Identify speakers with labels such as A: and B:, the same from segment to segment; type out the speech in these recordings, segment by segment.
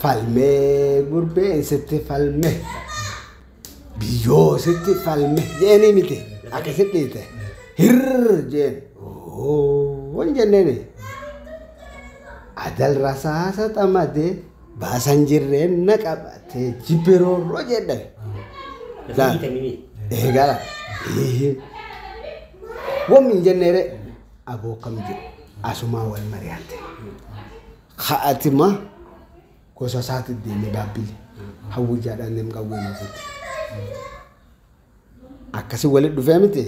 A: falmee gurbeen sitti falme biyyoo sitti falme jeeni miti akkasitti dhiite hirr jeen waan jenneeni adal rasaasa xamadee baasan jirreen na qabatee jibbiroorroo jedhame eegala waan jenneere aboo kam jedhu asumaa wal mari'atte ka'atima gosa isaatti deemee baabbilee hawwijaadhaan deemu qawween ofitti akkasii walitti dhufee miti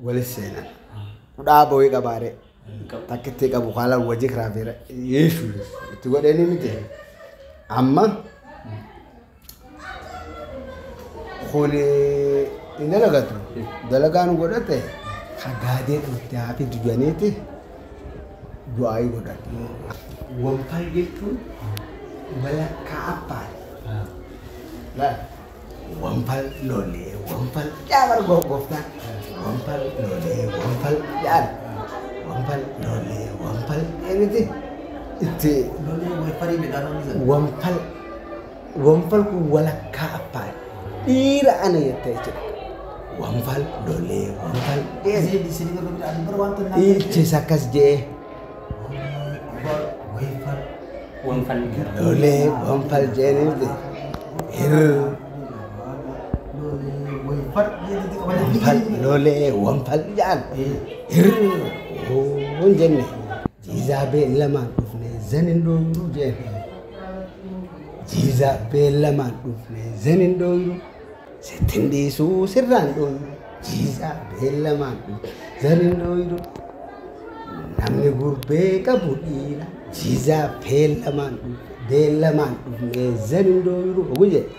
A: walitti seenan kudhaa boo'ee qabaaree takkitti qabu haala wajji kiraafeera yeeshuu itti godheeni miti amma kuni hin dalagatu dalagaan godhate hagaadee itti haafi dujaniiti du'aayii godhate wampal jechuun walakkaa abbaan wampal lolee wampal jaabar gooftaan wampal lolee wampal jaar wampal lolee wampal eeniti itti wampal kun walakkaa abbaan dhiira ana jettee jechuudha wampal lolee wampal dhiirchis akkas jee lolee wampal jeeniti wampal lolee wampal jaan waan jenne jiizaa beellamaan dhufne zanin dooyiruu jenne jiizaa beellamaan dhufne zanin dooyiruu sittin dhiisuu sirraan dooyiruu jiizaa beellamaan dhufne zanin dooyiruu namni gurbee qabu dhiira jiizaa beellamaan dhufne zanin dooyiruu ogu jedhe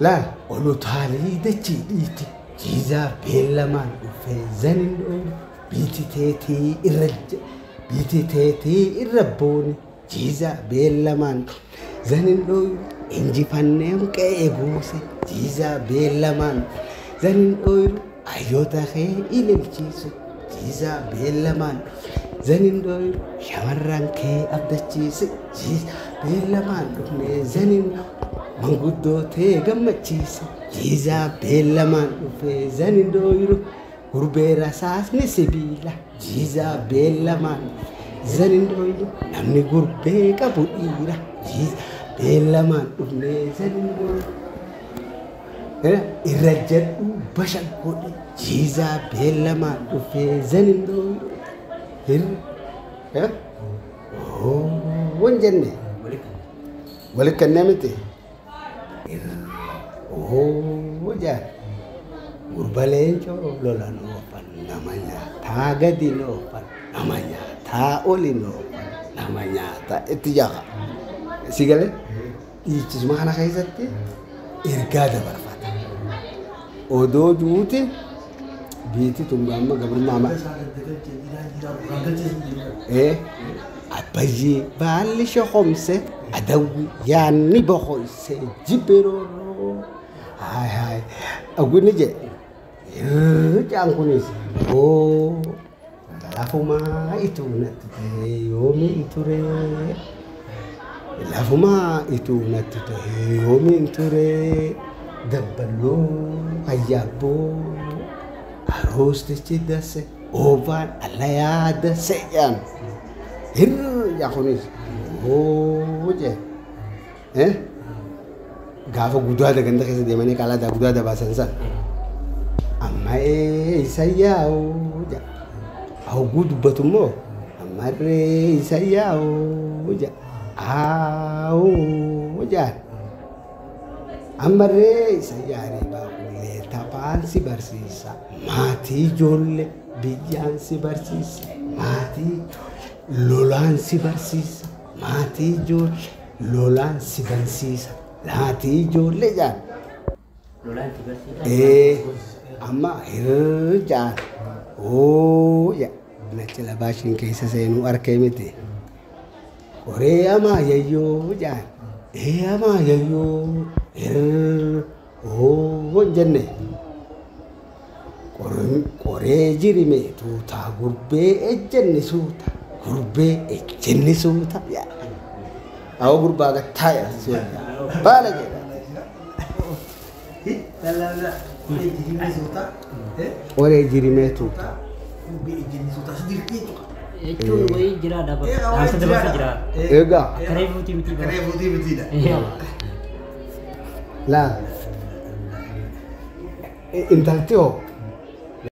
A: laal olutaalii dachii dhiiti jiizaa beellamaan dhufe zanin dooyiruu biiti teetii irra booni jiizaa beellamaan zanin dooyiruu injifanneen qe'ee buuse jiizaa beellamaan zanin dooyiruu ayyoota kee ililchiisu jiizaa beellamaan zanin dooyiruu shamarran kee abdachiise jiizaa beellamaan dhufne zanin manguddoo tee gammachiise jiizaa beellamaan dhufe zanin dooyiruu gurbee rasaasni sibiila jiizaa beellamaan zanin dooyiruu namni gurbee qabu dhiira jiizaa beellamaan dhufne zanin dooyiruu irra jedhu basha godhe jiizaa beellamaan dhufe zanin dooyiruu waan jenne walitti kennee miti jaan gurbaleen coo lolan oofan nama nyaataa gadi oofan nama nyaataa oli oofan nama nyaataa itti jaqa si galee dhiichisuma kana keessatti ergaa dabarfata odoo juuti biiti tungaama gabrummaa abbayyee baalli shokomse adawwi yaanni boqoyse jibbirooroo haay aguni je jaan kunis lafumaa ituu natti ta'e yoomiin ture lafumaa ituu natti ta'e yoomiin ture dabballoo hayyaabboo aroostichi dase oobaan allayaa dase jaan jaan kunis je gaafa guddaa daganda keessa deemanii qaalaa guddaa dabaasan san amma isayyaa'u ja hawguu dubbatu immoo ammarree isayyaa'u ja jaan ammarree isayyaa'ee baaqullee taphaan si barsiisa maatii ijoollee biyyaan si barsiisa maatii lolaan si barsiisa maatii ijoollee lolaan si barsiisa maatii ijoollee jaan amma jaan ya nachi labaashin keessa seenuu arkee miti qoree amaa yayyoo jaan amaa yayyoo jenne qoree jirime tuutaa gurbee ejjenni suuta gurbee ejjenni suuta أو قربا قتايا بالك
B: لا لا لا بيجي مسوتا
A: ولا يجري ميتو
B: بيجي مسوتا سدير كيتو
C: itu woi jira dapat langsung dapat jira
A: إيجا
C: kare putih putih
B: كريم ودي بدينا
A: لا انت تيو